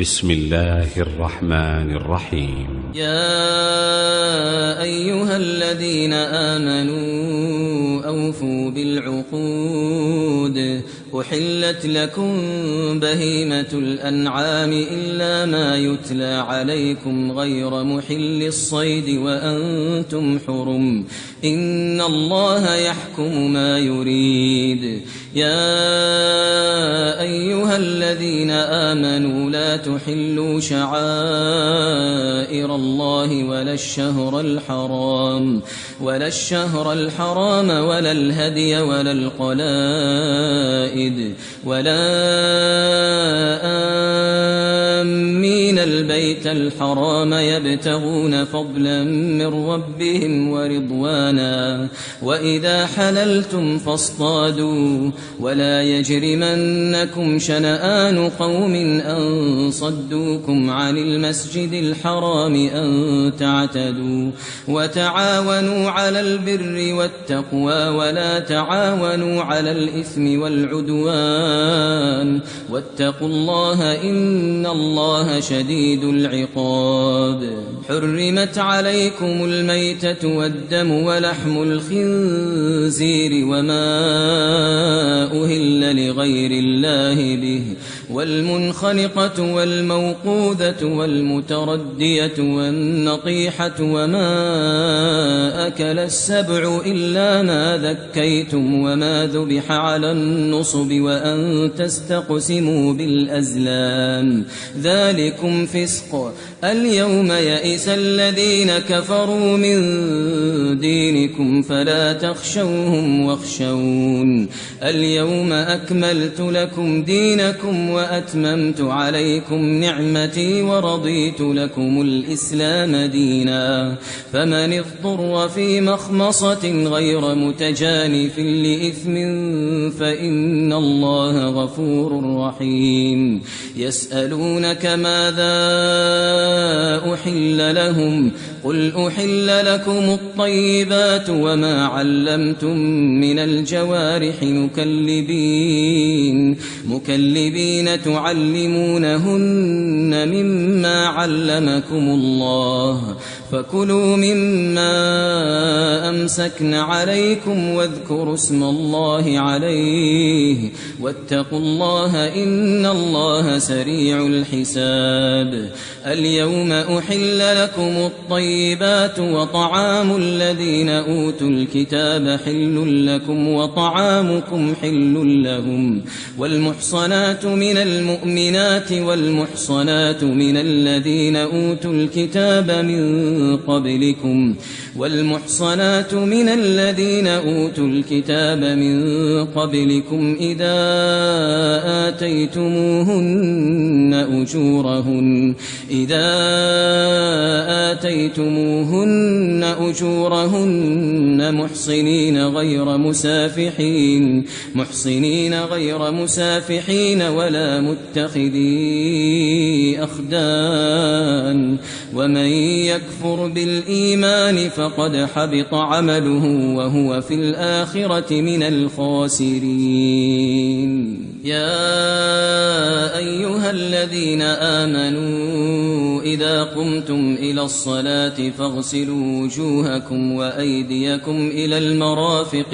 بسم الله الرحمن الرحيم. يا أيها الذين آمنوا أوفوا بالعقود أحلت لكم بهيمة الأنعام إلا ما يتلى عليكم غير محل الصيد وأنتم حرم إن الله يحكم ما يريد. يا أيها الذين آمنوا لا تحلوا شعائر الله ولا الشهر الحرام ولا الهدي ولا القلائد ولا آمين البيت الحرام يبتغون فضلا من ربهم ورضوانا وإذا حللتم فاصطادوا ولا يجرمنكم شنآن قوم أن صدوكم عن المسجد الحرام أن تعتدوا وتعاونوا على البر والتقوى ولا تعاونوا على الإثم والعدوان واتقوا الله إن الله شديد العقاب. حرمت عليكم الميتة والدم ولحم الخنزير وما أهل لغير الله به والمنخنقة والموقوذة والمتردية والنطيحة وما أكل السبع إلا ما ذكيتم وما ذبح على النصب وأن تستقسموا بالأزلام ذلكم فسق. اليوم يئس الذين كفروا من دينكم فلا تخشوهم واخشون اليوم أكملت لكم دينكم وأتممت عليكم نعمتي ورضيت لكم الإسلام دينا فمن اضطر في مخمصة غير متجانف لإثم فإن الله غفور رحيم. يسألونك ماذا أحل لهم قل أحل لكم الطيبات وما علمتم من الجوارح مكلبين تعلمونهن مما علمكم الله فكلوا مما أمسكن عليكم واذكروا اسم الله عليه واتقوا الله إن الله سريع الحساب. اليوم أحل لكم الطيبات وطعام الذين أوتوا الكتاب حل لكم وطعامكم حل لهم والمحصنات من المؤمنات والمحصنات من الذين أوتوا الكتاب من قبلكم إذا آتيتموهن أجورهن محصنين غير مسافحين ولا متخذي أخدان ومن يكفر بالإيمان فقد حبط عمله وهو في الآخرة من الخاسرين. يا أيها الذين آمنوا إذا قمتم إلى الصلاة فاغسلوا وجوهكم وأيديكم إلى المرافق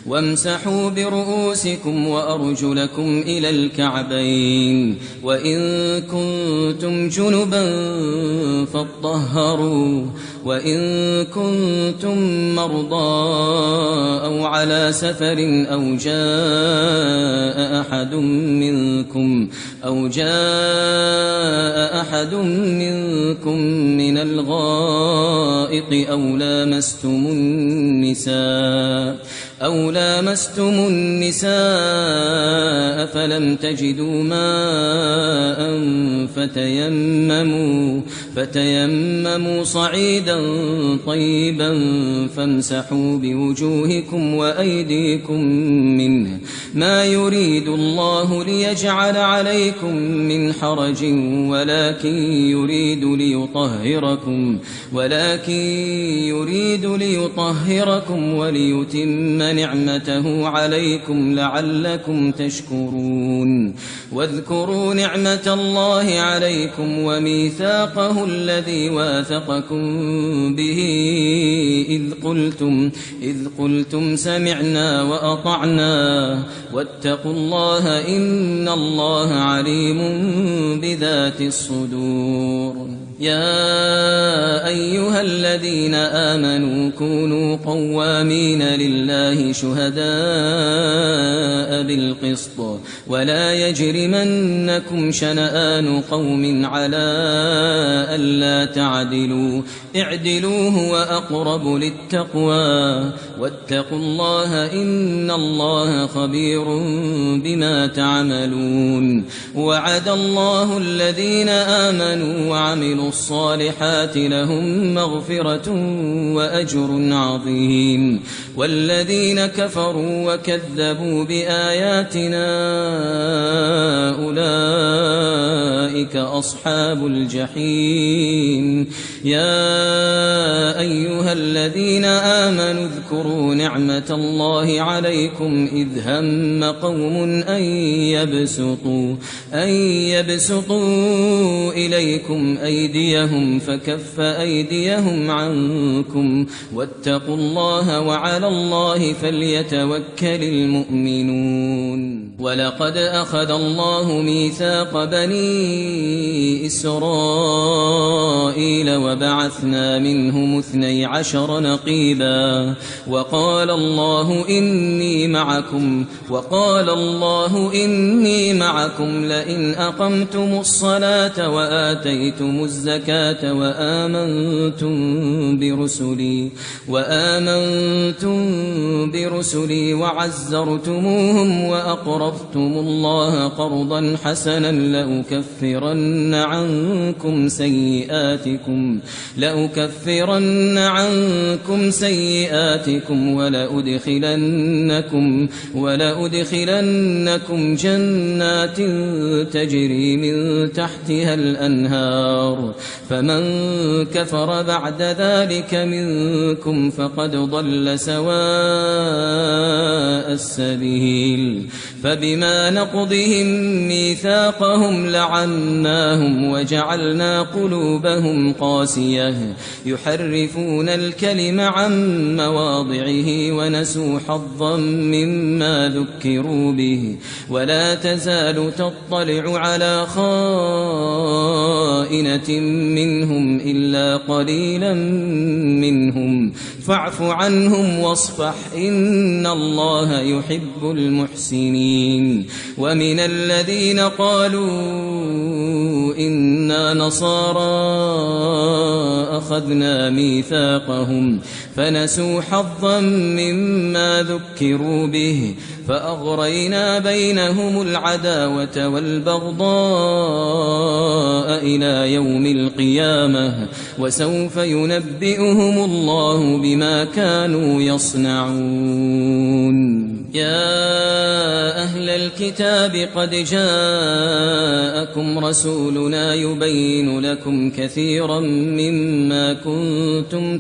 وامسحوا برؤوسكم وأرجلكم إلى الكعبين وإن كنتم جنبا فاطهروا وإن كنتم مرضى أو على سفر أو جاء أحد منكم من الغائط أو لامستم النساء فلم تجدوا ماء فتيمموا صعيدا طيبا فامسحوا بوجوهكم وأيديكم منه ما يريد الله ليجعل عليكم من حرج ولكن يريد ليطهركم وليتم نعمته عليكم لعلكم تشكرون واذكروا نعمة الله عليكم وميثاقه الذي واثقكم به إذ قلتم سمعنا وأطعنا واتقوا الله إن الله عليم بذات الصدور. يا أيها الذين آمنوا كونوا قوامين لله شهداء بالقسط ولا يجرمنكم شنآن قوم على ألا تعدلوا اعدلوا هو أقرب للتقوى واتقوا الله إن الله خبير بما تعملون. وعد الله الذين آمنوا وعملوا الصالحات لهم مغفرة وأجر عظيم والذين كفروا وكذبوا بآياتنا أولئك أصحاب الجحيم. يا أيها الذين آمنوا اذكروا نعمة الله عليكم إذ هم قوم أن يبسطوا إليكم أيديهم فكف أيديهم عنكم واتقوا الله وعلى الله فليتوكل المؤمنون. ولقد أخذ الله ميثاق بني إسرائيل وبعثنا منهم 12 نقيبا وقال الله إني معكم لئن أقمتم الصلاة وآتيتم الزكاة وآمنتم برسلي وعزرتموهم وأقرضتم الله قرضا حسنا لأكفرن عنكم سيئاتكم ولأدخلنكم جنات تجري من تحتها الأنهار فمن كفر بعد ذلك منكم فقد ضل سواء السبيل. فبما نقضهم ميثاقهم لعناهم وجعلنا قلوبهم قاسية يحرفون الكلم عن مواضعه ونسوا حظا مما ذكروا به ولا تزال تطلع على خائنة منهم إلا قليلا منهم فاعف عنهم واصفح إن الله يحب المحسنين. ومن الذين قالوا إنا نصارى أخذنا ميثاقهم فنسوا حظا مما ذكروا به فأغرينا بينهم العداوة والبغضاء إلى يوم القيامة وسوف ينبئهم الله بما كانوا يصنعون. يا أهل الكتاب قد جاءكم رسولنا يبين لكم كثيرا مما كنتم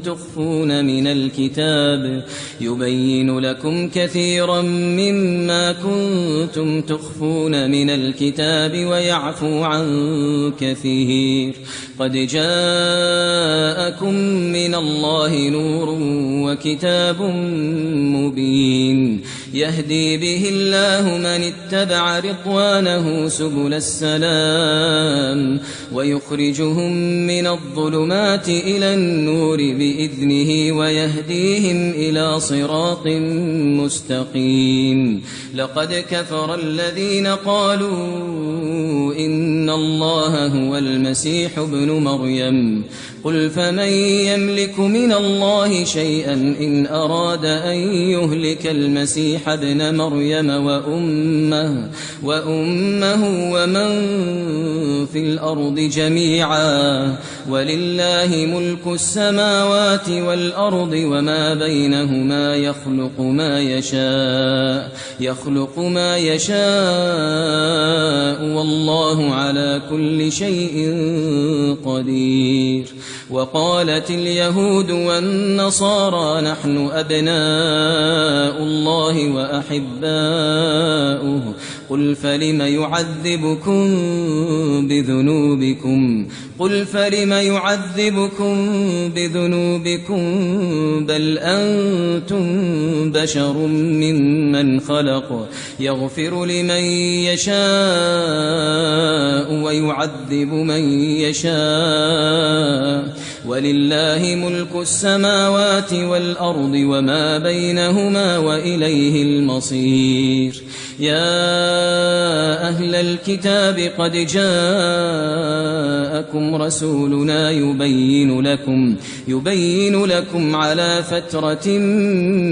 تخفون من الكتاب ويعفو عن كثير. قد جاءكم من الله نور وكتاب مبين يهدي به الله من اتبع رضوانه سبل السلام ويخرجهم من الظلمات إلى النور بإذنه ويهديهم إلى صراط مستقيم. لقد كفر الذين قالوا إن الله هو المسيح ابن مريم قل فمن يملك من الله شيئا إن أراد أن يهلك المسيح ابن مريم وأمه ومن في الأرض جميعا ولله ملك السماوات والأرض وما بينهما يخلق ما يشاء والله على كل شيء قدير. وقالت اليهود والنصارى نحن أبناء الله وأحباؤه قل فلم يعذبكم بذنوبكم بل أنتم بشر ممن خلق يغفر لمن يشاء ويعذب من يشاء ولله ملك السماوات والأرض وما بينهما وإليه المصير يا أهل الكتاب قد جاءكم رسولنا يبين لكم على فترة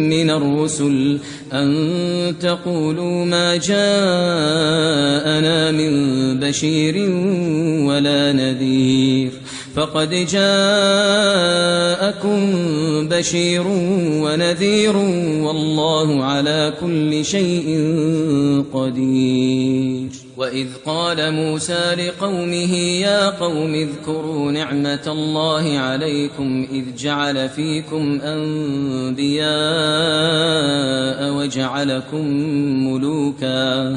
من الرسل أن تقولوا ما جاءنا من بشير ولا نذير فقد جاءكم بشير ونذير والله على كل شيء قدير وإذ قال موسى لقومه يا قوم اذكروا نعمة الله عليكم إذ جعل فيكم أنبياء وجعلكم ملوكا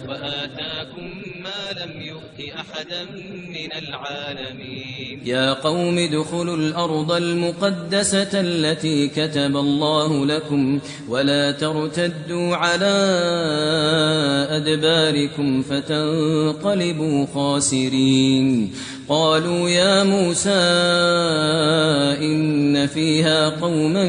وآتاكم ما لم يؤت أحدا من العالمين يا قوم ادخلوا الأرض المقدسة التي كتب الله لكم ولا ترتدوا على أدباركم فتنقلبوا خاسرين قالوا يا موسى إن فيها قوما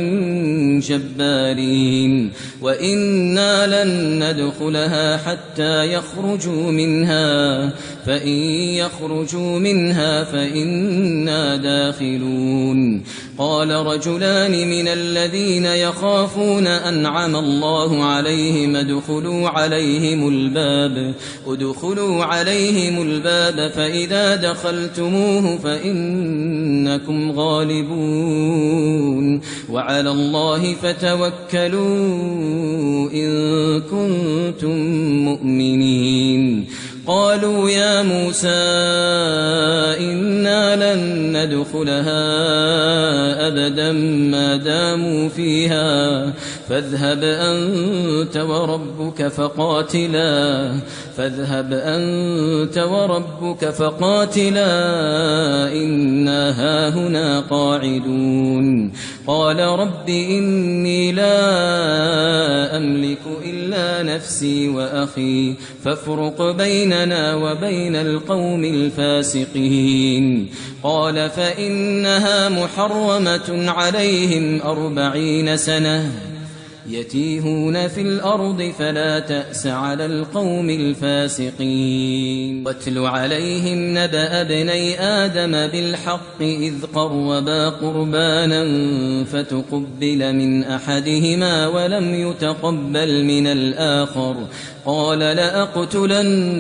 جبارين وإنا لن ندخلها حتى يخرجوا منها فإن يخرجوا منها فإنا داخلون قال رجلان من الذين يخافون أنعم الله عليهم ادخلوا عليهم الباب فإذا دخلتموه فإنكم غالبون وعلى الله فتوكلوا إن كنتم مؤمنين قالوا يا موسى إنا لن ندخلها أبدا ما داموا فيها فاذهب أنت وربك فقاتلا إنا هاهنا قاعدون قال رب إني لا أملك إلا نفسي وأخي فافرق بيننا وبين القوم الفاسقين قال فإنها محرمة عليهم 40 سنة يتيهون في الأرض فلا تأس على القوم الفاسقين واتل عليهم نبأ ابني آدم بالحق إذ قربا قربانا فتقبل من أحدهما ولم يتقبل من الآخر قال لأقتلنك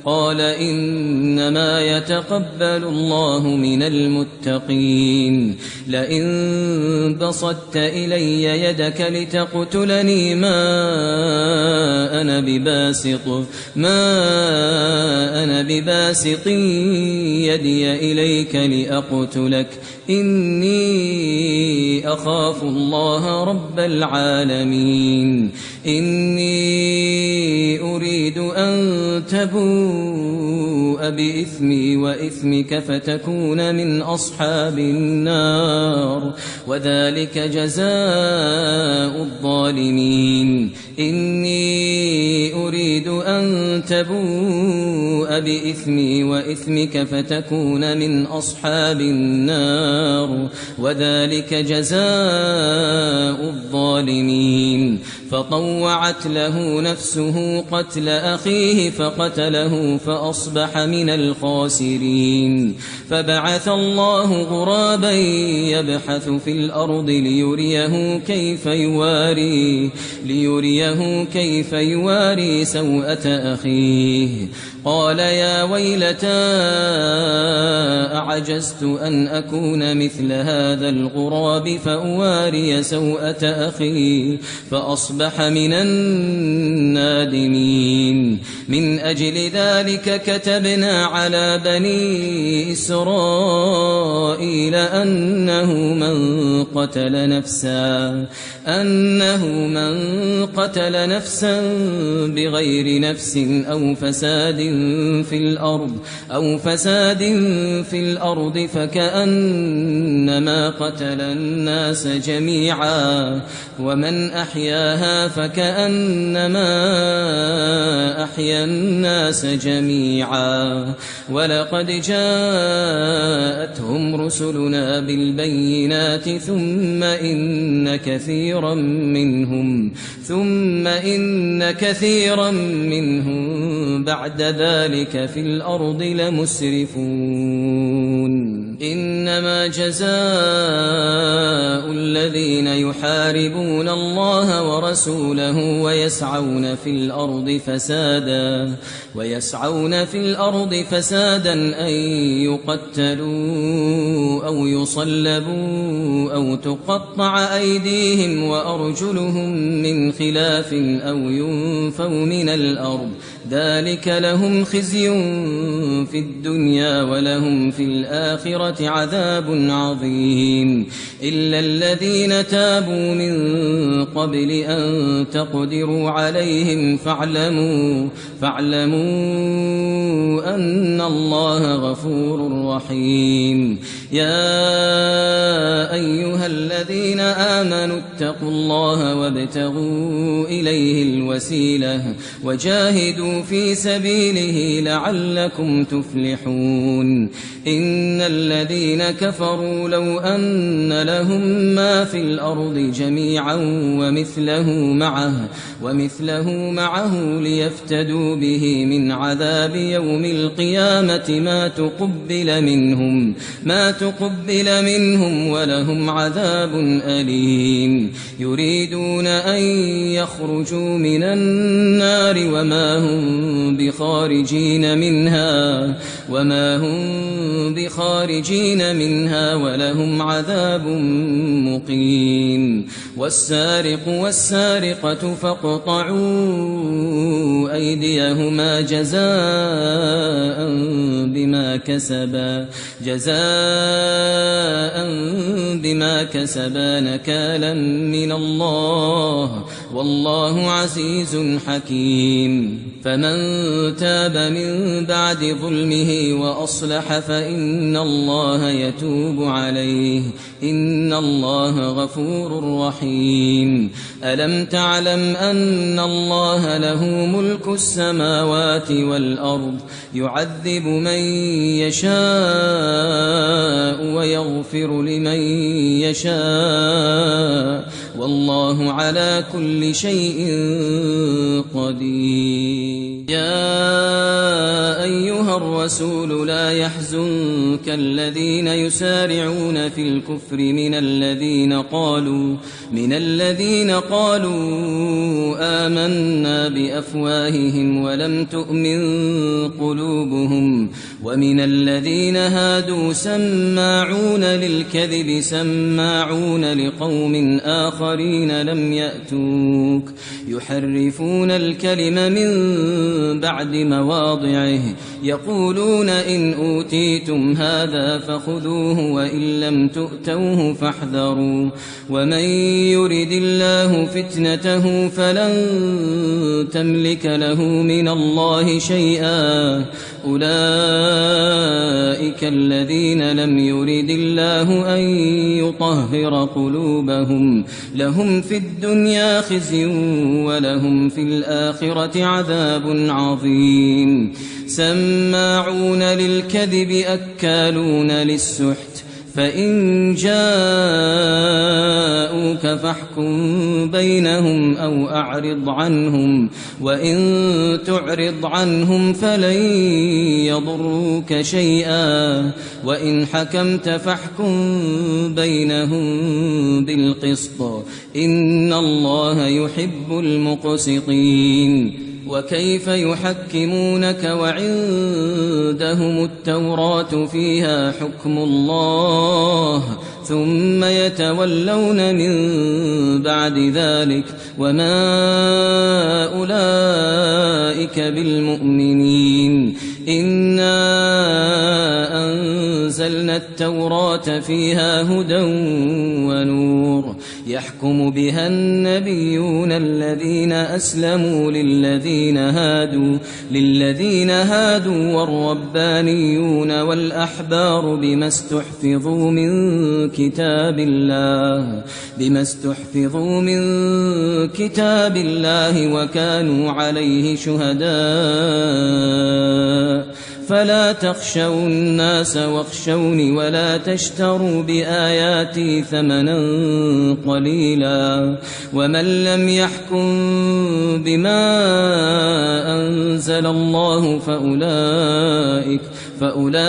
قال إنما يتقبل الله من المتقين لئن بسطت إلي يدك لتقتلني ما أنا بباسط يدي إليك لأقتلك إني أخاف الله رب العالمين إني أريد أن تبوء بإثمي وإثمك فتكون من أصحاب النار وذلك جزاء الظالمين إني أريد أن تبوء بإثمي وإثمك فتكون من أصحاب النار وذلك جزاء الظالمين فطوعت له نفسه قتل أخيه فقتله فأصبح من الخاسرين فبعث الله غرابا يبحث في الأرض ليريه كيف يواري سوءة أخيه قال يا ويلتى أعجزت أن أكون مثل هذا الغراب فأواري سوءة أخي فأصبح من النادمين. من أجل ذلك كتبنا على بني إسرائيل أنه من قتل نفسا بغير نفس أو فساد في الأرض فكأنما قتل الناس جميعا ومن أحياها فكأنما أحيا الناس جميعا. ولقد جاءتهم رسلنا بالبينات ثم إن كثيرا منهم بعد ذلك في الأرض لمسرفون. إنما جزاء الذين يحاربون الله ورسوله ويسعون في الأرض فسادا أن يقتلوا أو يصلبوا أو تقطع أيديهم وأرجلهم من خلاف أو ينفوا من الأرض ذلك لهم خزي في الدنيا ولهم في الآخرة عذاب عظيم. إلا الذين تابوا من قبل أن تقدروا عليهم فاعلموا أن الله غفور رحيم. يا أيها الذين آمنوا اتقوا الله وابتغوا إليه الوسيلة وجاهدوا في سبيله لعلكم تفلحون. إن الذين كفروا لو أن لهم ما في الأرض جميعا ومثله معه ليفتدوا به من عذاب يوم القيامة ما تقبل منهم ولهم عذاب أليم. يريدون أن يخرجوا من النار وما هم بخارجين منها ولهم عذاب مقيم. والسارق والسارقة فاقطعوا أيديهما جزاء بما كسبا نكالا من الله والله عزيز حكيم. فمن تاب من بعد ظلمه وأصلح فإن الله يتوب عليه إن الله غفور رحيم. ألم تعلم أن الله له ملك السماوات والأرض يعذب من يشاء ويغفر لمن يشاء والله على كل شيء قدير. يا أيها الرسول لا يحزنك الذين يسارعون في الكفر من الذين قالوا آمنا بأفواههم ولم تؤمن قلوبهم ومن الذين هادوا سماعون للكذب سماعون لقوم آخرين لم يأتوك يحرفون الكلم من بعد مواضعه يقولون إن أوتيتم هذا فخذوه وإن لم تؤتوه فاحذروا ومن يرد الله فتنته فلن تملك له من الله شيئا أولئك الذين لم يرد الله أن يطهر قلوبهم لهم في الدنيا خزي ولهم في الآخرة عذاب عظيم. سماعون للكذب أكالون للسحت فإن جاءوك فاحكم بينهم أو أعرض عنهم وإن تعرض عنهم فلن يضروك شيئا وإن حكمت فاحكم بينهم بالقسط إن الله يحب المقسطين. وكيف يحكمونك وعندهم التوراة فيها حكم الله ثم يتولون من بعد ذلك وما أولئك بالمؤمنين إنا أنزلنا التوراة فيها هدى ونور يحكم بها النبيون الذين أسلموا للذين هادوا والربانيون والأحبار بما استحفظوا من كتاب الله وكانوا عليه شهداء فلا تخشوا الناس واخشوني ولا تشتروا بآياتي ثمنا قليلا ومن لم يحكم بما أنزل الله فأولئك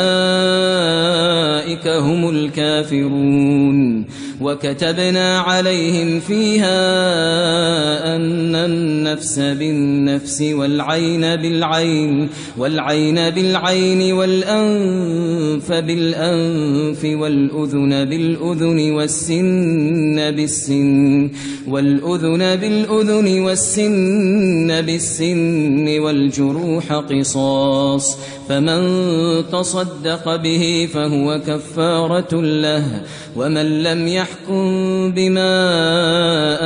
هم الكافرون وكتبنا عليهم فيها أن النفس بالنفس والعين بالعين والأنف بالأنف والأذن بالأذن والسن بالسن والجروح قصاص فمن تصدق به فهو كفارة له ومن لم يحكم بما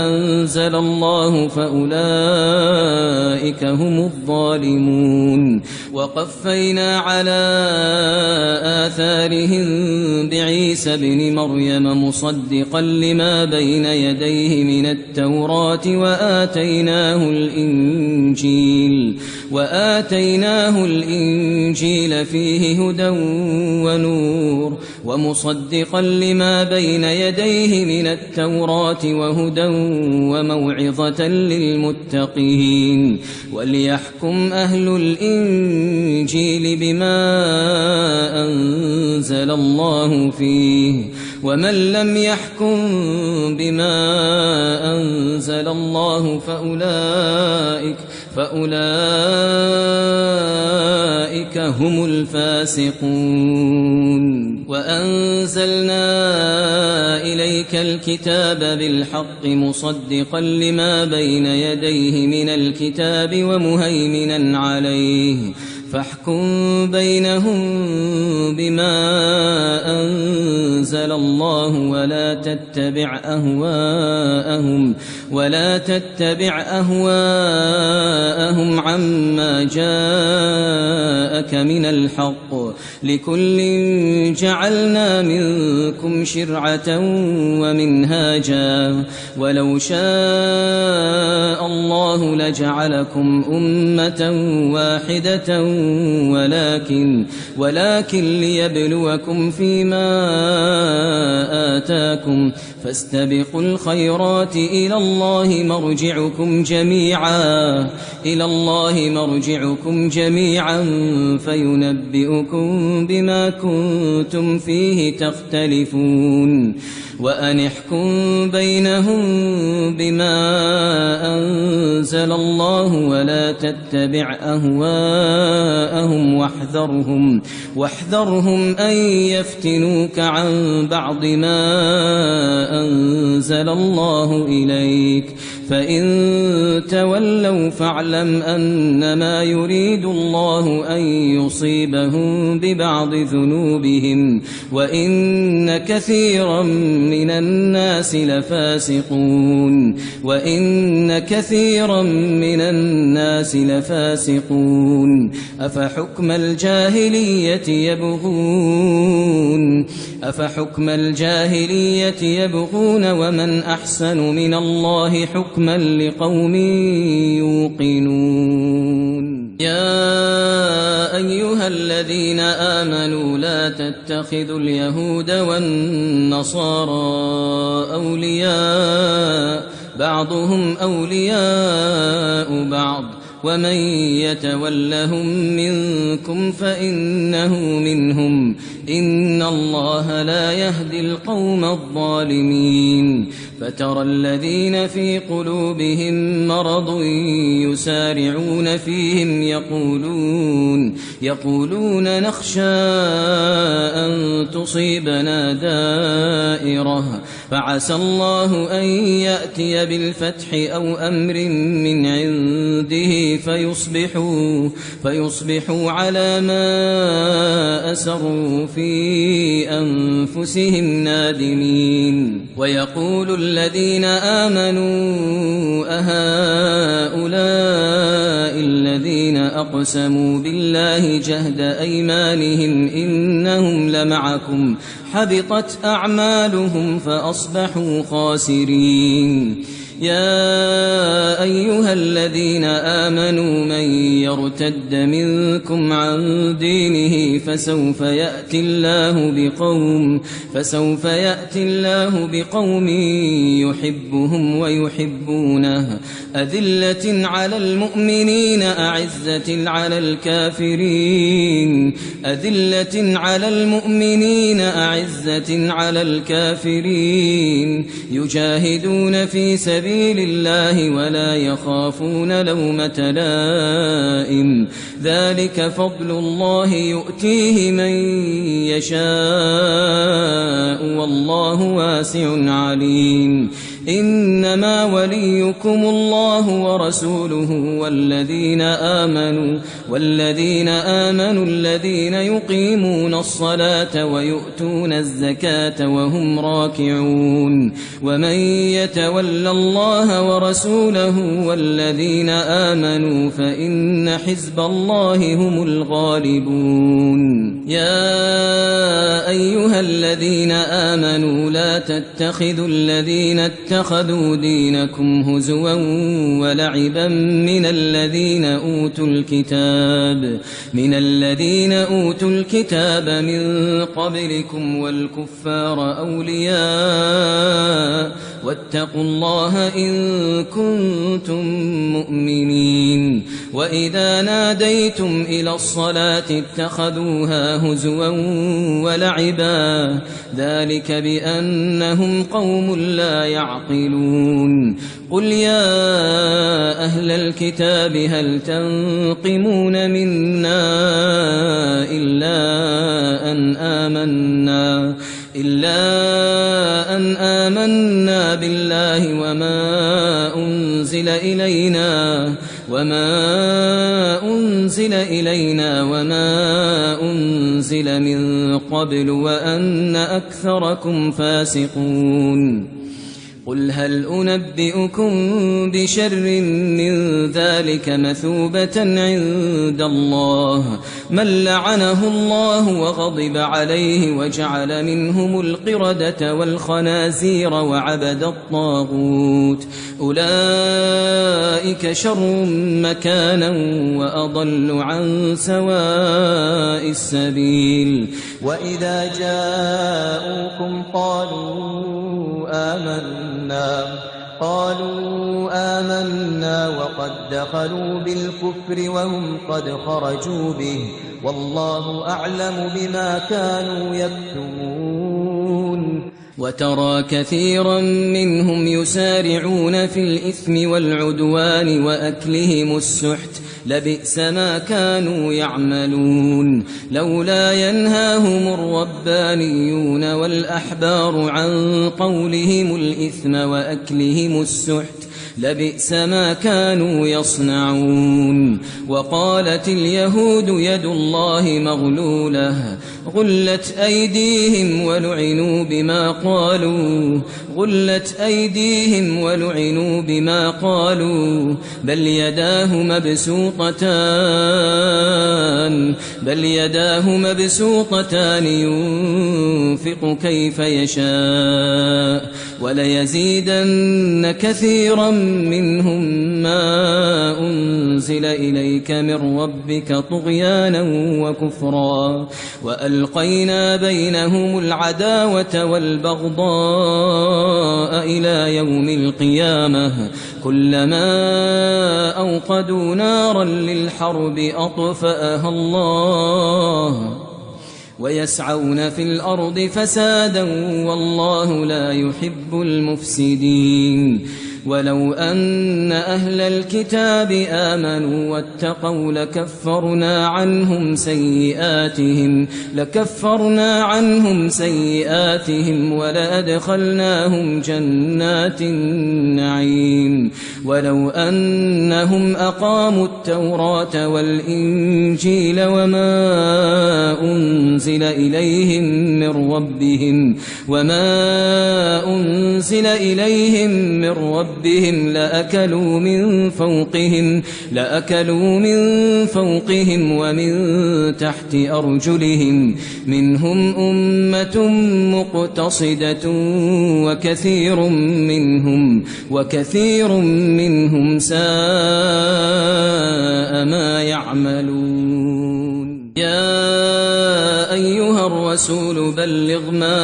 أنزل الله فأولئك هم الظالمون وقفينا على آثارهم بعيسى ابن مريم مصدقا لما بين يديه من التوراة وآتيناه الإنجيل فيه هدى ونور ومصدقا لما بين يديه من التوراة وهدى وموعظة للمتقين وليحكم أهل الإنجيل بما أنزل الله فيه ومن لم يحكم بما أنزل الله فأولئك هم الفاسقون وأنزلنا إليك الكتاب بالحق مصدقا لما بين يديه من الكتاب ومهيمنا عليه فاحكم بينهم بما أنزل الله ولا تتبع أهواءهم عما جاءك من الحق لكل جعلنا منكم شرعة ومنهاجا ولو شاء الله لجعلكم أمة واحدة ولكن ليبلوكم فيما آتاكم فاستبقوا الخيرات إلى الله مرجعكم جميعا فينبئكم بما كنتم فيه تختلفون وأن احكم بينهم بما أنزل الله ولا تتبع أهواءهم واحذرهم أن يفتنوك عن بعض ما أنزل الله إليك فإن تولوا فاعلم أنما يريد الله أن يصيبهم ببعض ذنوبهم وإن كثيرا من الناس لفاسقون أفحكم الجاهلية يبغون ومن أحسن من الله حكما لقوم يوقنون يا أيها الذين آمنوا لا تتخذوا اليهود والنصارى أولياء بعضهم أولياء بعض ومن يتولهم منكم فإنه منهم إن الله لا يهدي القوم الظالمين فترى الذين في قلوبهم مرض يسارعون فيهم يقولون نخشى أن تصيبنا دائرة فعسى الله أن يأتي بالفتح أو أمر من عنده فيصبحوا على ما أسروا في أنفسهم نادمين ويقول الذين آمنوا أهؤلاء الذين أقسموا بالله جهد أيمانهم إنهم لمعكم حبطت أعمالهم فأصبحوا خاسرين يا أيها الذين آمنوا من يرتد منكم عن دينه فسوف يأتي الله بقوم يحبهم ويحبونه أذلة على المؤمنين أعزة على الكافرين يجاهدون في سبيل الله ولا يخافون لومة لائم ذلك فضل الله يؤتيه من يشاء والله واسع عليم إنما وليكم الله ورسوله والذين آمنوا الذين يقيمون الصلاة ويؤتون الزكاة وهم راكعون ومن يتول الله ورسوله والذين آمنوا فإن حزب الله هم الغالبون يا أيها الذين آمنوا لا تتخذوا الذين اتخذوا دينكم هزوا ولعبا من الذين أوتوا الكتاب من قبلكم والكفار أولياء واتقوا الله إن كنتم مؤمنين وإذا ناديتم إلى الصلاة اتخذوها هزوا ولعبا ذلك بأنهم قوم لا يعقلون قل يا أهل الكتاب هل تنقمون منا إلا أن آمنا بالله وما أنزل إلينا وما أنزل من قبل وأن أكثركم فاسقون قل هل أنبئكم بشر من ذلك مثوبة عند الله من لعنه الله وغضب عليه وجعل منهم القردة والخنازير وعبد الطاغوت أولئك شر مكانا وأضل عن سواء السبيل وإذا جاءوكم قالوا آمنا وقد دخلوا بالكفر وهم قد خرجوا به والله أعلم بما كانوا يكتمون وترى كثيرا منهم يسارعون في الإثم والعدوان وأكلهم السحت لبئس ما كانوا يعملون لولا ينهاهم الربانيون والأحبار عن قولهم الإثم وأكلهم السحت لبئس ما كانوا يصنعون وقالت اليهود يد الله مغلولة غلت أيديهم ولعنوا بما قالوا بل يداه مبسوطتان ينفق كيف يشاء وليزيدن كثيرا منهم ما أنزل إليك من ربك طغيانا وكفرا وألقينا بينهم العداوة والبغضاء إلى يوم القيامة كلما أوقدوا نارا للحرب أطفأها الله ويسعون في الأرض فسادا والله لا يحب المفسدين ولو أن أهل الكتاب آمنوا واتقوا لكفرنا عنهم سيئاتهم ولأدخلناهم جنات النعيم ولو أنهم أقاموا التوراة والإنجيل وما أنزل إليهم من ربهم لأكلوا من فوقهم ومن تحت أرجلهم منهم أمة مقتصدة وكثير منهم ساء ما يعملون يا أيها الرسول بلغ ما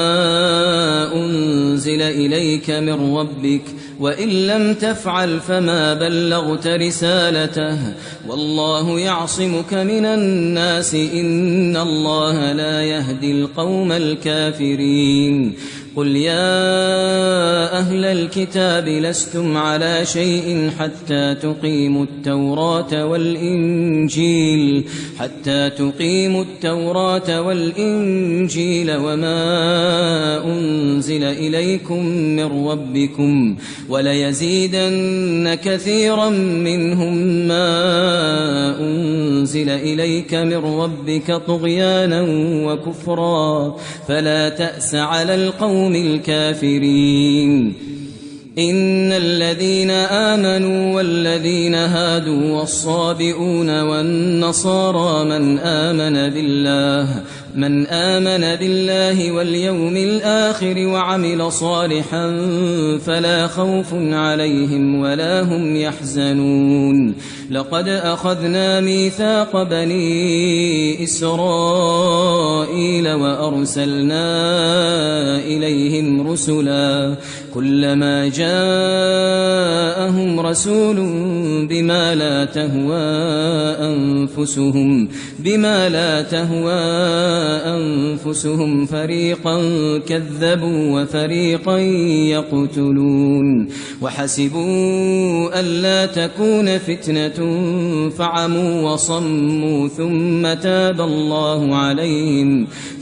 أنزل إليك من ربك وإن لم تفعل فما بلغت رسالته والله يعصمك من الناس إن الله لا يهدي القوم الكافرين قل يا أهل الكتاب لستم على شيء حتى تقيموا التوراة والإنجيل وما أنزل إليكم من ربكم وليزيدن كثيرا منهم ما أنزل إليك من ربك طغيانا وكفرا فلا تأس على القوم الكافرين إن الذين آمنوا والذين هادوا والصابئون والنصارى من آمن بالله واليوم الآخر وعمل صالحا فلا خوف عليهم ولا هم يحزنون لقد أخذنا ميثاق بني إسرائيل وأرسلنا إليهم رسلا كلما جاءهم رسول بما لا تهوى أنفسهم فريقا كذبوا وفريقا يقتلون وحسبوا ألا تكون فتنة فعموا وصموا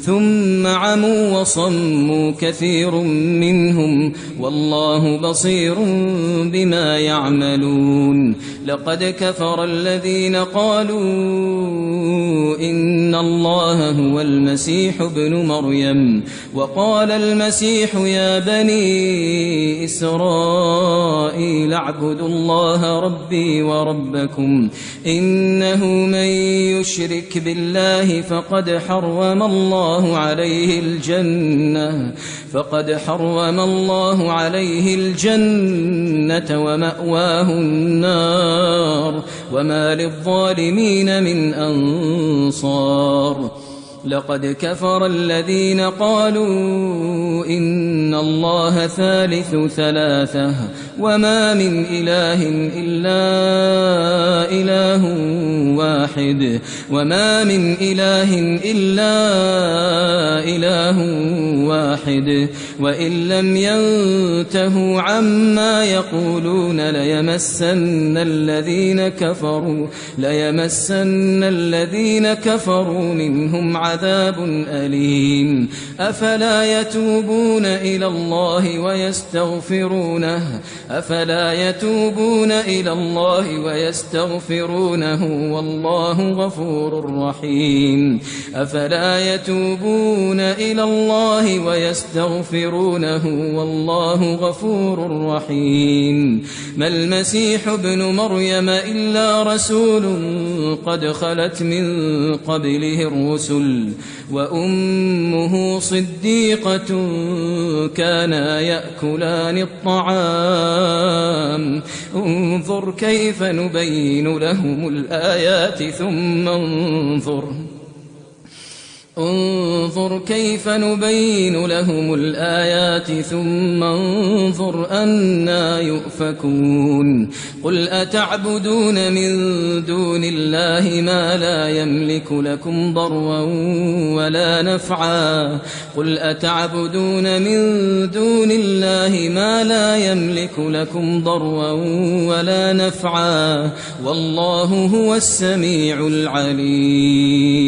ثم عموا وصموا كثير منهم والله بصير بما يعملون لقد كفر الذين قالوا إن الله هو المسيح ابن مريم وقال المسيح يا بني إسرائيل اعبدوا الله ربي وربكم إنه من يشرك بالله فقد حرم الله عليه الجنة ومأواه النار وما للظالمين من أنصار لقد كفر الذين قالوا إن الله ثالث ثلاثة وما من إله إلا إله واحد وإن لم ينتهوا عما يقولون ليمسن الذين كفروا منهم عذاب أليم أفلا يتوبون إلى الله ويستغفرونه والله غفور رحيم أفلا يتوبون إلى الله ويستغفرونه والله غفور رحيم ما المسيح ابن مريم إلا رسول قد خلت من قبله الرسل وأمه صديقة كانا يأكلان الطعام انظر كيف نبين لهم الآيات انظر كيف نبين لهم الآيات ثم انظر أنا يؤفكون قل أتعبدون من دون الله ما لا يملك لكم ضرا ولا نفعا قل أتعبدون من دون الله ما لا يملك لكم ضرا ولا نفعا والله هو السميع العليم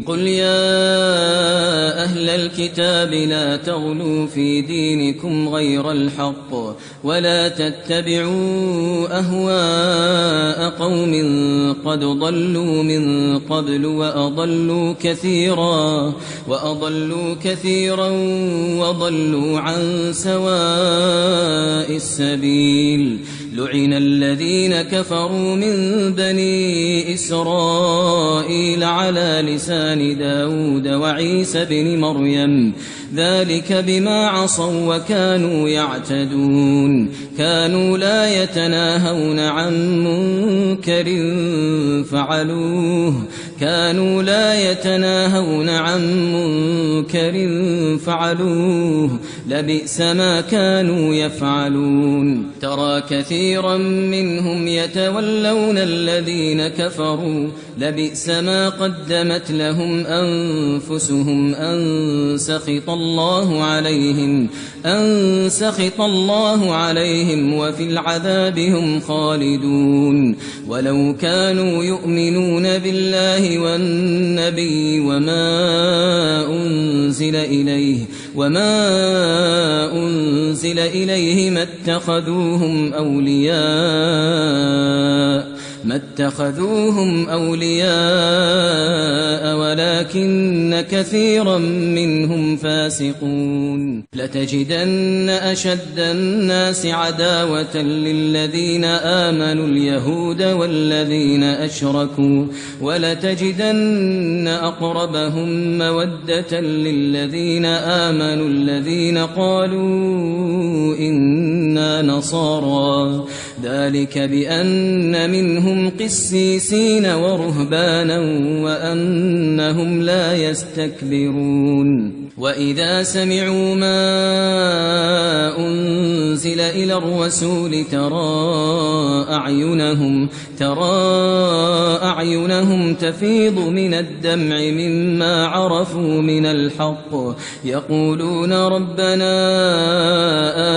قل يا أهل الكتاب لا تغلوا في دينكم غير الحق ولا تتبعوا أهواء قوم قد ضلوا من قبل وأضلوا كثيرا وضلوا عن سواء السبيل لعن الذين كفروا من بني إسرائيل على لسان داود وعيسى بن مريم ذلك بما عصوا وكانوا يعتدون كانوا لا يتناهون عن منكر فعلوه لبئس ما كانوا يفعلون ترى كثيرا منهم يتولون الذين كفروا لبئس ما قدمت لهم أنفسهم أن سخط الله عليهم وفي العذاب هم خالدون ولو كانوا يؤمنون بالله والنبي وما أنزل إليه ما اتخذوهم أولياء ولكن كثيرا منهم فاسقون لتجدن أشد الناس عداوة للذين آمنوا اليهود والذين أشركوا ولتجدن أقربهم مودة للذين آمنوا الذين قالوا إنا نصارى ذلك بأن منهم قسيسين ورهبانا وأنهم لا يستكبرون وإذا سمعوا ما أنزل إلى الرسول ترى أعينهم تفيض من الدمع مما عرفوا من الحق يقولون ربنا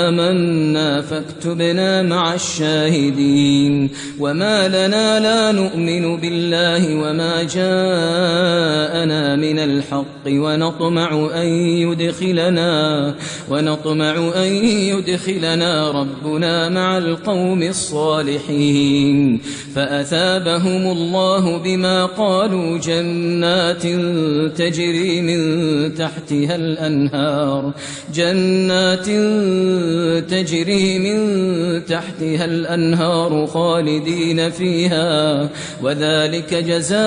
آمنا فاكتبنا مع الشاهدين وما لنا لا نؤمن بالله وما جاءنا من الحق ونطمع أن يدخلنا ربنا مع القوم الصالحين فأثابهم الله بما قالوا جنات تجري من تحتها الأنهار خالدين فيها وذلك جزاء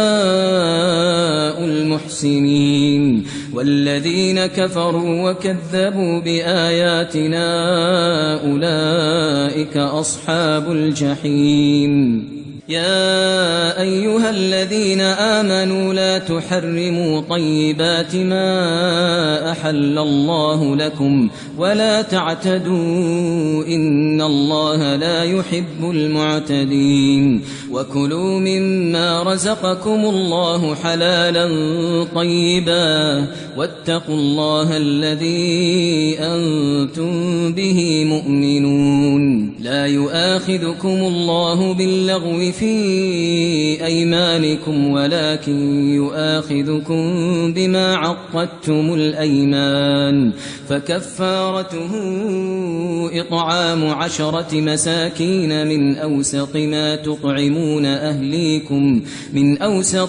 المحسنين والذين كفروا وكذبوا بآياتنا أولئك أصحاب الجحيم يا أيها الذين آمنوا لا تحرموا طيبات ما أحل الله لكم ولا تعتدوا إن الله لا يحب المعتدين وكلوا مما رزقكم الله حلالا طيبا واتقوا الله الذي أنتم به مؤمنون لا يؤاخذكم الله باللغو في أيمانكم ولكن يؤاخذكم بما عقدتم الأيمان فكفارته إطعام 10 مساكين من أوسط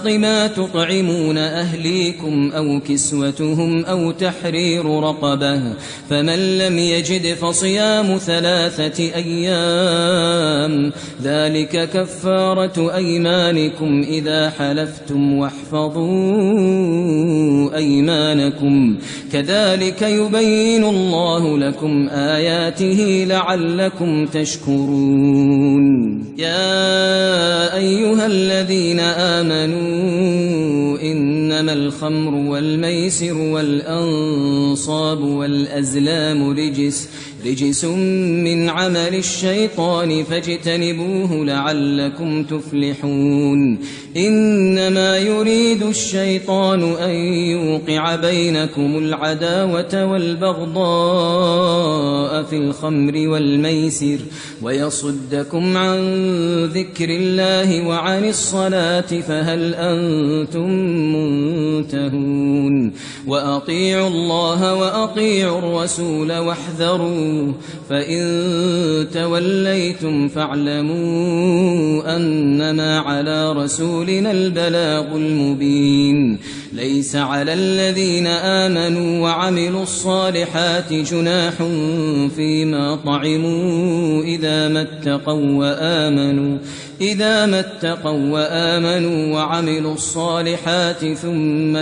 ما تطعمون أهليكم أو كسوتهم أو تحرير رقبة فمن لم يجد فصيام 3 أيام ذلك كفارة أيمانكم إذا حلفتم واحفظوا أيمانكم كذلك يبين الله لكم آياته لعلكم تشكرون يا أيها الذين آمنوا إن إنما الخمر والميسر والأنصاب والأزلام رجس من عمل الشيطان فاجتنبوه لعلكم تفلحون إنما يريد الشيطان أن يوقع بينكم العداوة والبغضاء في الخمر والميسر ويصدكم عن ذكر الله وعن الصلاة فهل أنتم منتهون وأطيعوا الله وأطيعوا الرسول واحذروا فإن توليتم فاعلموا أنما على رسولنا البلاغ المبين ليس على الذين آمنوا وعملوا الصالحات جناح فيما طعموا إذا ما اتقوا وآمنوا وعملوا الصالحات ثم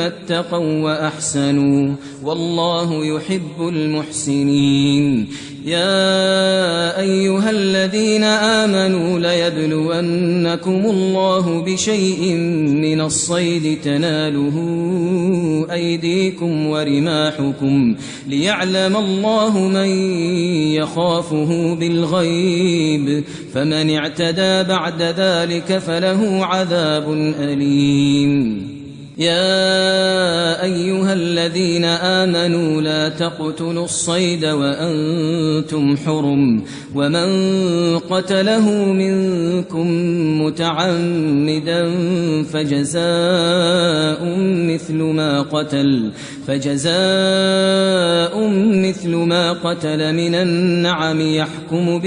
اتقوا وأحسنوا والله يحب المحسنين يا أيها الذين آمنوا ليبلونكم الله بشيء من الصيد تناله أيديكم ورماحكم ليعلم الله من يخافه بالغيب فمن اعتدى بعد ذلك فله عذاب أليم يا أيها الذين آمنوا لا تقتلوا الصيد وأنتم حرم ومن قتله منكم متعمدا فجزاء مثل ما قتل من النعم يحكم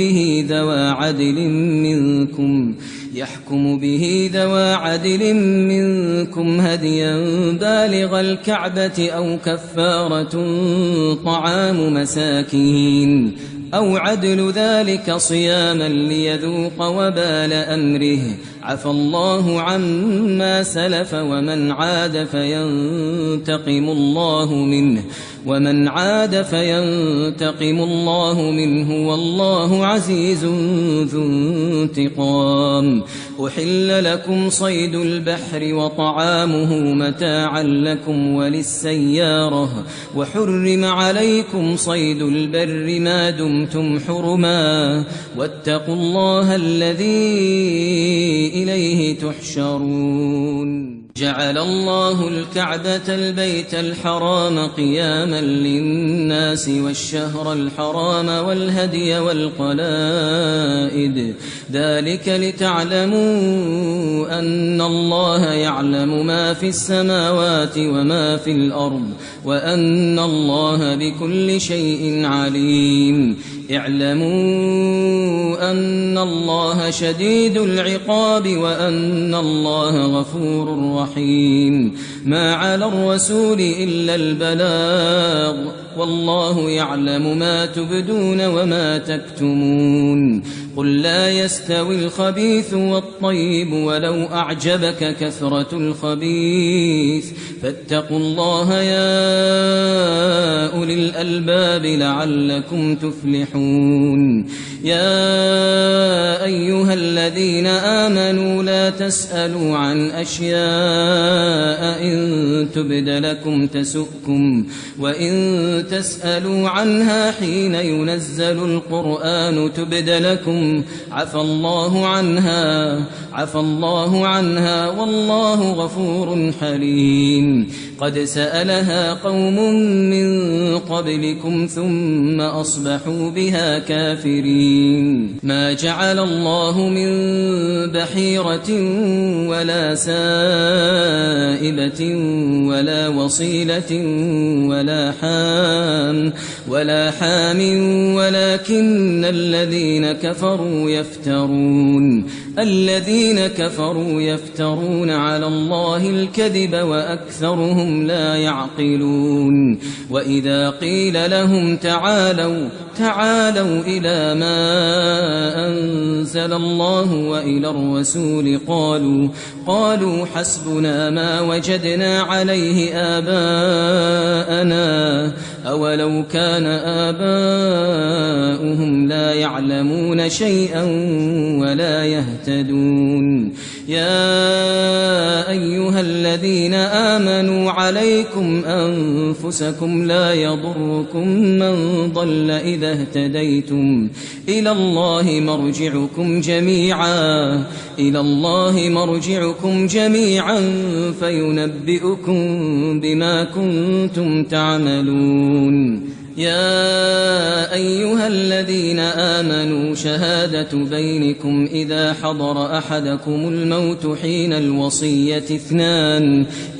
به ذوى عدل منكم هديا بالغ الكعبة أو كفارة طعام مساكين أو عدل ذلك صياما ليذوق وبال أمره عفى الله عما سلف ومن عاد فينتقم الله منه والله عزيز ذو انتقام أحل لكم صيد البحر وطعامه متاعا لكم وللسيارة وحرم عليكم صيد البر ما دمتم حرما واتقوا الله الذي إليه تحشرون جعل الله الكعبة البيت الحرام قياما للناس والشهر الحرام والهدي والقلائد ذلك لتعلموا أن الله يعلم ما في السماوات وما في الأرض وأن الله بكل شيء عليم اعلموا أن الله شديد العقاب وأن الله غفور رحيم ما على الرسول إلا البلاغ والله يعلم ما تبدون وما تكتمون قل لا يستوي الخبيث والطيب ولو أعجبك كثرة الخبيث فاتقوا الله يا أولي الألباب لعلكم تفلحون يا أيها الذين آمنوا لا تسألوا عن أشياء إن تبد لكم تسؤكم وإن تسألوا عنها حين ينزل القرآن تبد لكم عفى الله عنها والله غفور حليم قد سألها قوم من قبلكم ثم أصبحوا بها كافرين ما جعل الله من بحيرة ولا سائبة ولا وصيلة ولا حام ولكن الذين كفروا يفترون على الله الكذب وأكثرهم لا يعقلون وإذا قيل لهم تعالوا إلى ما أنزل الله وإلى الرسول قالوا حسبنا ما وجدنا عليه آباءنا أولو كان آباؤهم لا يعلمون شيئا ولا يهتدون يا أيها الذين آمنوا عليكم أنفسكم لا يضركم من ضل إذا اهتديتم إلى الله مرجعكم جميعا فينبئكم بما كنتم تعملون يا أيها الذين آمنوا شهادة بينكم إذا حضر أحدكم الموت حين الوصية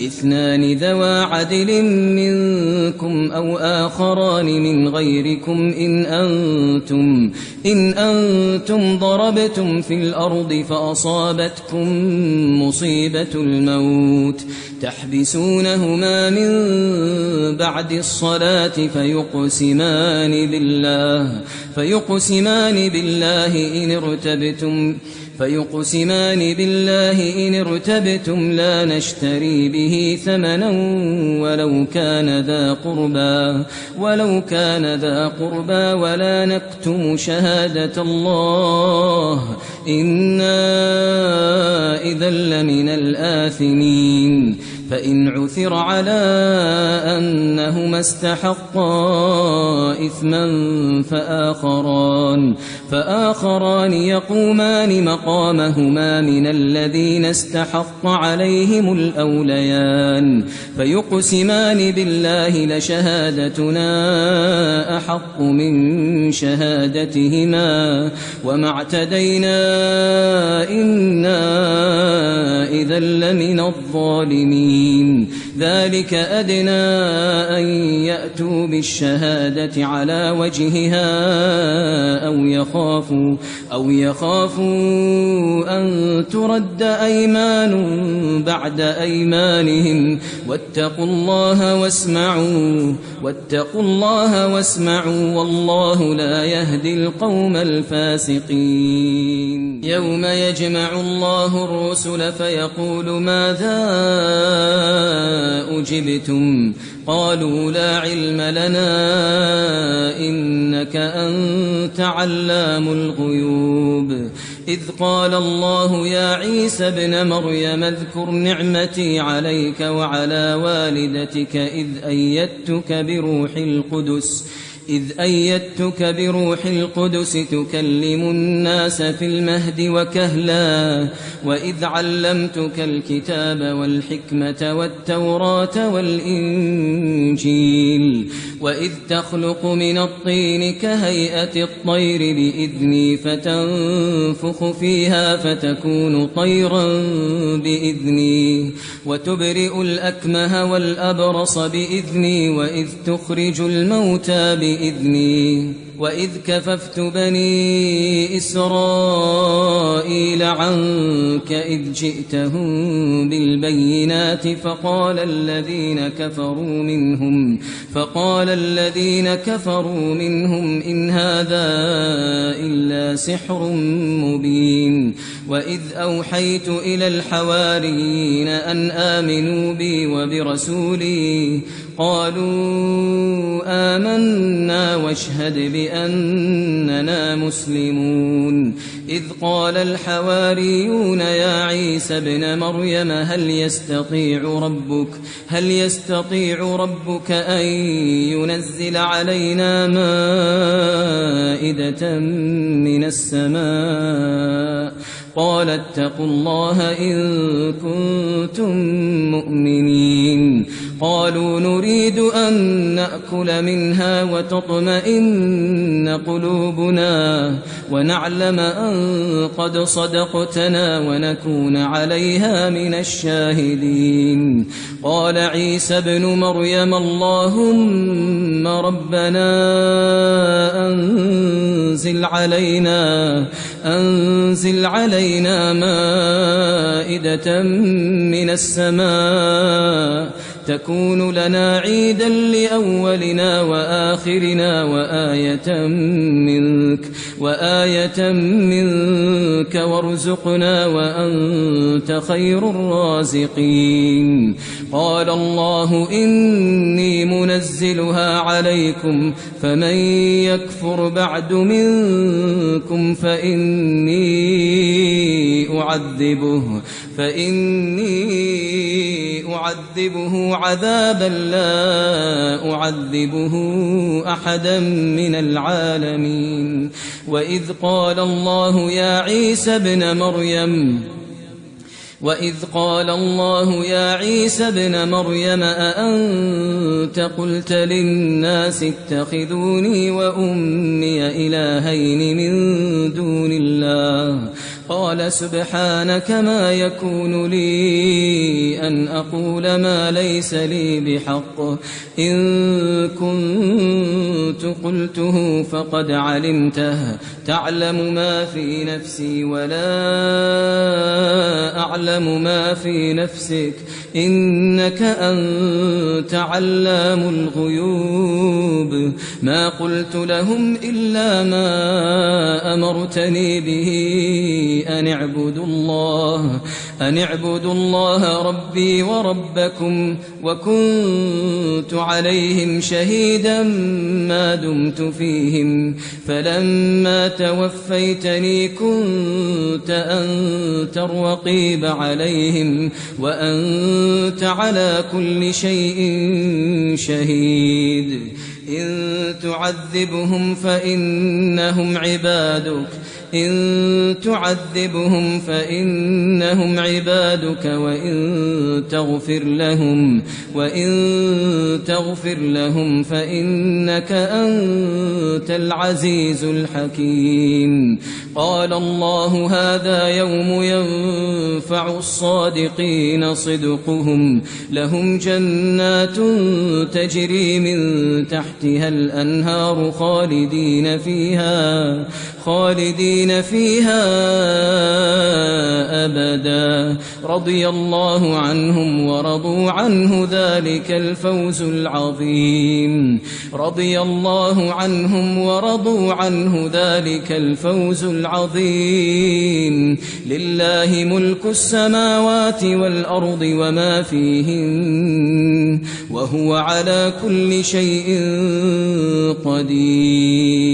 اثنان ذوى عدل منكم أو آخران من غيركم إن أنتم ضربتم في الأرض فأصابتكم مصيبة الموت تحبسونهما من بعد الصلاة فيقسمان بالله إن ارتبتم لا نشتري به ثمنا ولو كان ذا قربى ولا نكتم شهادة الله إنا إذا لمن الآثمين فإن عثر على أنهما استحقا إثما فآخران يقومان مقامهما من الذين استحق عليهم الأوليان فيقسمان بالله لشهادتنا أحق من شهادتهما وما اعتدينا إنا إذا لمن الظالمين ذلك أدنى أن يأتوا بالشهادة على وجهها أو يخافوا أن ترد أيمان بعد أيمانهم واتقوا الله واسمعوا والله لا يهدي القوم الفاسقين يوم يجمع الله الرسل فيقول ماذا أجبتم قالوا لا علم لنا إنك أنت علام الغيوب إذ قال الله يا عيسى ابن مريم اذكر نعمتي عليك وعلى والدتك إذ أيدتك بروح القدس تكلم الناس في المهد وكهلا وإذ علمتك الكتاب والحكمة والتوراة والإنجيل وإذ تخلق من الطين كهيئة الطير بإذني فتنفخ فيها فتكون طيرا بإذني وتبرئ الأكمه والأبرص بإذني وإذ تخرج الموتى بإذني وإذ كففت بني إسرائيل عنك إذ جئتهم بالبينات فقال الذين كفروا منهم إن هذا إلا سحر مبين وإذ أوحيت إلى الحواريين أن آمنوا بي وبرسولي قالوا آمنا واشهد بأننا مسلمون إذ قال الحواريون يا عيسى ابن مريم هل يستطيع ربك أن ينزل علينا مائدة من السماء قال اتقوا الله إن كنتم مؤمنين قالوا نريد أن نأكل منها وتطمئن قلوبنا ونعلم أن قد صدقتنا ونكون عليها من الشاهدين قال عيسى ابن مريم اللهم ربنا أنزل علينا مائدة من السماء تكون لنا عيدا لأولنا وآخرنا وآية منك وارزقنا وأنت خير الرازقين. قال الله إني منزلها عليكم فمن يكفر بعد منكم فإني أعذبه عذابا لا أعذبه أحدا من العالمين. وإذ قال الله يا عيسى ابن مريم أأنت قلت للناس اتخذوني وأمي إلهين من دون الله قال سبحانك ما يكون لي أن أقول ما ليس لي بحق إن كنت قلته فقد علمته تعلم ما في نفسي ولا أعلم ما في نفسك إنك أنت علام الغيوب. ما قلت لهم إلا ما أمرتني به أن اعبدوا الله ربي وربكم وكنت عليهم شهيدا ما دمت فيهم فلما توفيتني كنت أنت الرقيب عليهم وأنت على كل شيء شهيد. إن تعذبهم فإنهم عبادك وإن تغفر لهم فإنك أنت العزيز الحكيم. قال الله هذا يوم ينفع الصادقين صدقهم لهم جنات تجري من تحتها الأنهار خالدين فيها أبدا رضي الله عنهم ورضوا عنه ذلك الفوز العظيم. لله ملك السماوات والأرض وما فيهن وهو على كل شيء قدير.